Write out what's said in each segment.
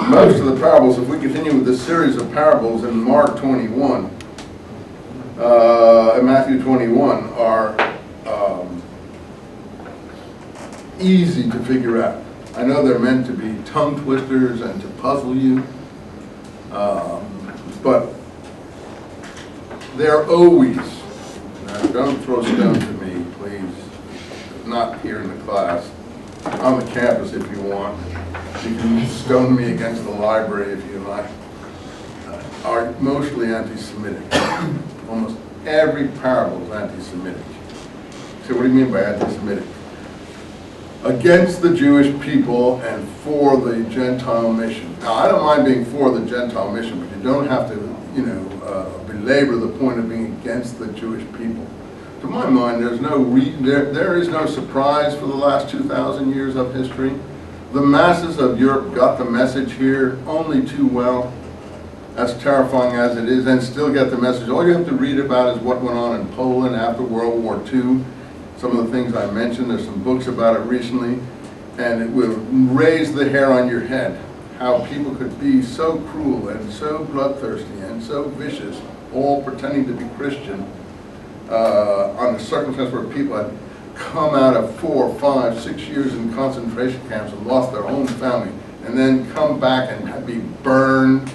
most of the parables, if we continue with this series of parables in Mark 21, and Matthew 21, are easy to figure out. I know they're meant to be tongue twisters and to puzzle you, but they're always, now don't throw stones at me, please, not here in the class, on the campus if you want. You can stone me against the library if you like, are mostly anti-Semitic. Almost every parable is anti-Semitic. So what do you mean by anti-Semitic? Against the Jewish people and for the Gentile mission. Now, I don't mind being for the Gentile mission, but you don't have to, belabor the point of being against the Jewish people. To my mind, there is no surprise for the last 2,000 years of history. The masses of Europe got the message here only too well, as terrifying as it is, and still get the message. All you have to read about is what went on in Poland after World War II. Some of the things I mentioned, there's some books about it recently, and it will raise the hair on your head, how people could be so cruel and so bloodthirsty and so vicious, all pretending to be Christian, on the circumstance where people had come out of 4, 5, 6 years in concentration camps and lost their own family, and then come back and be burned,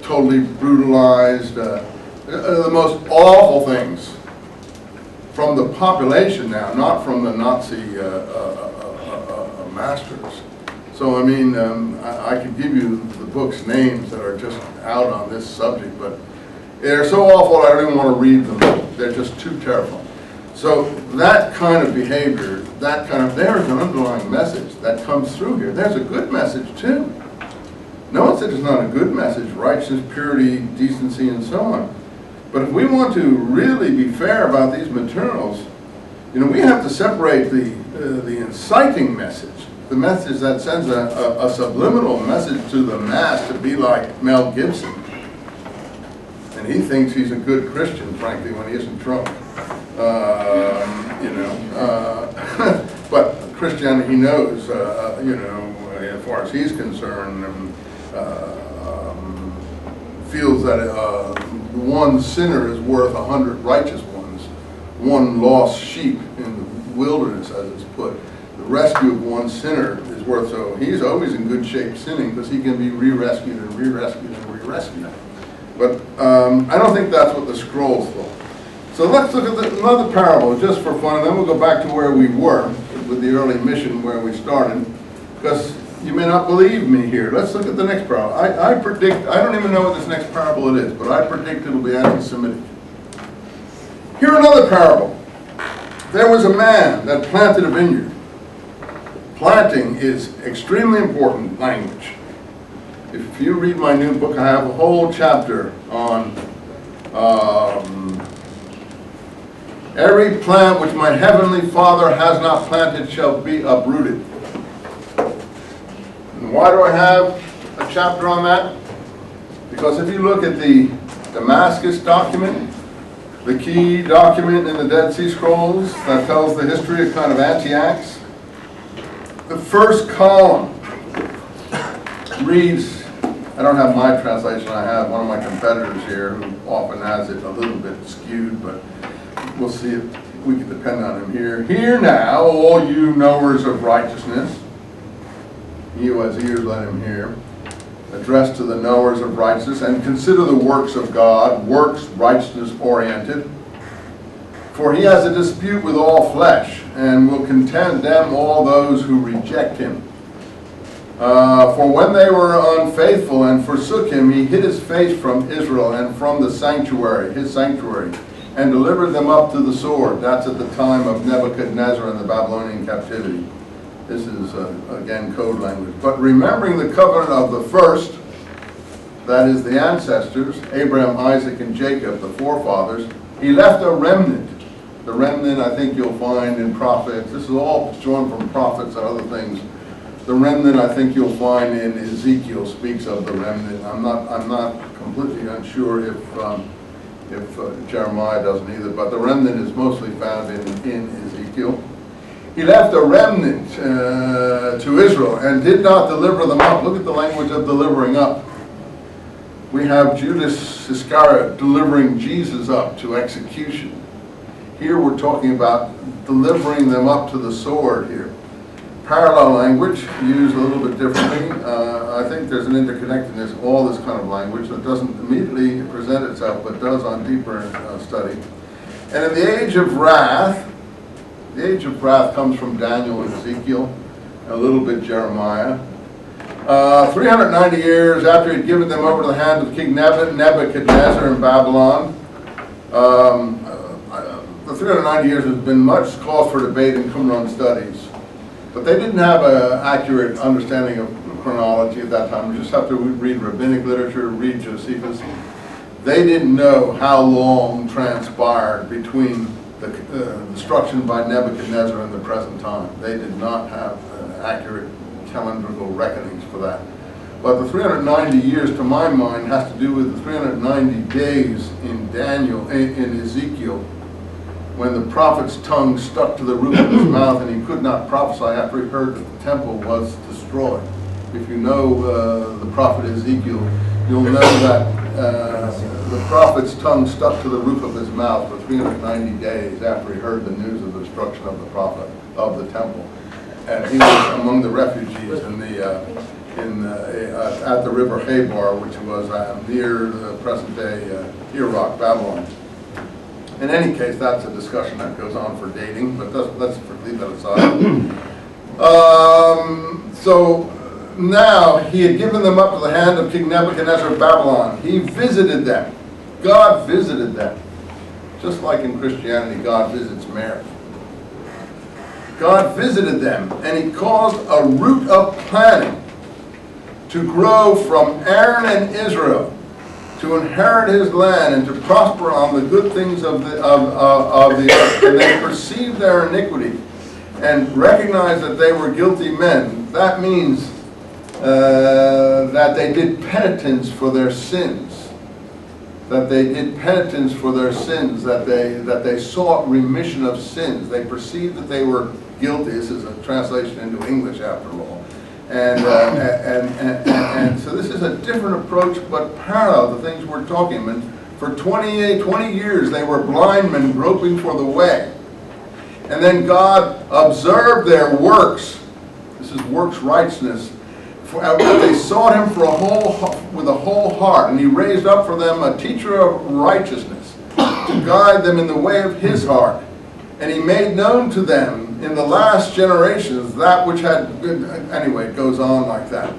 totally brutalized, the most awful things from the population now, not from the Nazi masters. So I mean, I could give you the books' names that are just out on this subject, but they're so awful I don't even want to read them. They're just too terrifying. So that kind of behavior, there's an underlying message that comes through here. There's a good message too. No one said it's not a good message, righteousness, purity, decency, and so on. But if we want to really be fair about these materials, we have to separate the inciting message, the message that sends a subliminal message to the mass to be like Mel Gibson. And he thinks he's a good Christian, frankly, when he isn't drunk. But Christianity, he knows, as far as he's concerned, feels that one sinner is worth 100 righteous ones, one lost sheep in the wilderness, as it's put. The rescue of one sinner is worth, so he's always in good shape sinning because he can be re-rescued and re-rescued and re-rescued. But I don't think that's what the scroll's for. So let's look at another parable just for fun, and then we'll go back to where we were with the early mission where we started, because you may not believe me here. Let's look at the next parable. I predict, I don't even know what this next parable it is, but I predict it'll be anti-Semitic. Here another parable. There was a man that planted a vineyard. Planting is extremely important language. If you read my new book, I have a whole chapter on every plant which my heavenly Father has not planted shall be uprooted. And why do I have a chapter on that? Because if you look at the Damascus document, the key document in the Dead Sea Scrolls that tells the history of kind of Antiochs, the first column reads, I don't have my translation, I have one of my competitors here who often has it a little bit skewed, but we'll see if we can depend on him here. Hear now, all you knowers of righteousness. He who has ears, let him hear. Addressed to the knowers of righteousness, and consider the works of God, works righteousness oriented. For he has a dispute with all flesh, and will condemn all those who reject him. For when they were unfaithful and forsook him, he hid his face from Israel and from the sanctuary, his sanctuary, and delivered them up to the sword. That's at the time of Nebuchadnezzar and the Babylonian captivity. This is, again, code language. But remembering the covenant of the first, that is the ancestors, Abraham, Isaac, and Jacob, the forefathers, he left a remnant. The remnant, I think you'll find in prophets. This is all drawn from prophets and other things. The remnant, I think you'll find in Ezekiel, speaks of the remnant. I'm not completely unsure if Jeremiah doesn't either, but the remnant is mostly found in Ezekiel. He left a remnant to Israel and did not deliver them up. Look at the language of delivering up. We have Judas Iscariot delivering Jesus up to execution. Here we're talking about delivering them up to the sword here. Parallel language, used a little bit differently. I think there's an interconnectedness of all this kind of language that doesn't immediately present itself, but does on deeper study. And in the age of wrath, the age of wrath comes from Daniel and Ezekiel, a little bit Jeremiah. 390 years after he'd given them over to the hand of King Nebuchadnezzar in Babylon. The 390 years has been much cause for debate in Qumran studies. But they didn't have an accurate understanding of chronology at that time. We just have to read rabbinic literature, read Josephus. They didn't know how long transpired between the destruction by Nebuchadnezzar and the present time. They did not have accurate calendrical reckonings for that. But the 390 years, to my mind, has to do with the 390 days in Daniel, in Ezekiel, when the prophet's tongue stuck to the roof of his mouth and he could not prophesy after he heard that the temple was destroyed. If you know the prophet Ezekiel, you'll know that the prophet's tongue stuck to the roof of his mouth for 390 days after he heard the news of the destruction of the prophet, of the temple. And he was among the refugees at the river Habar, which was near the present-day Iraq, Babylon. In any case, that's a discussion that goes on for dating, but let's leave that aside. So now he had given them up to the hand of King Nebuchadnezzar of Babylon. He visited them. God visited them. Just like in Christianity, God visits Mary. God visited them, and he caused a root of planting to grow from Aaron and Israel, to inherit his land and to prosper on the good things of the earth. And they perceived their iniquity and recognized that they were guilty men. That means that they did penitence for their sins. That they did penitence for their sins. That they sought remission of sins. They perceived that they were guilty. This is a translation into English, after all. And so this is a different approach, but parallel to things we're talking about. For 20 years, they were blind men groping for the way. And then God observed their works. This is works righteousness. They sought him with a whole heart, and he raised up for them a teacher of righteousness to guide them in the way of his heart. And he made known to them in the last generations that which had been, anyway, it goes on like that.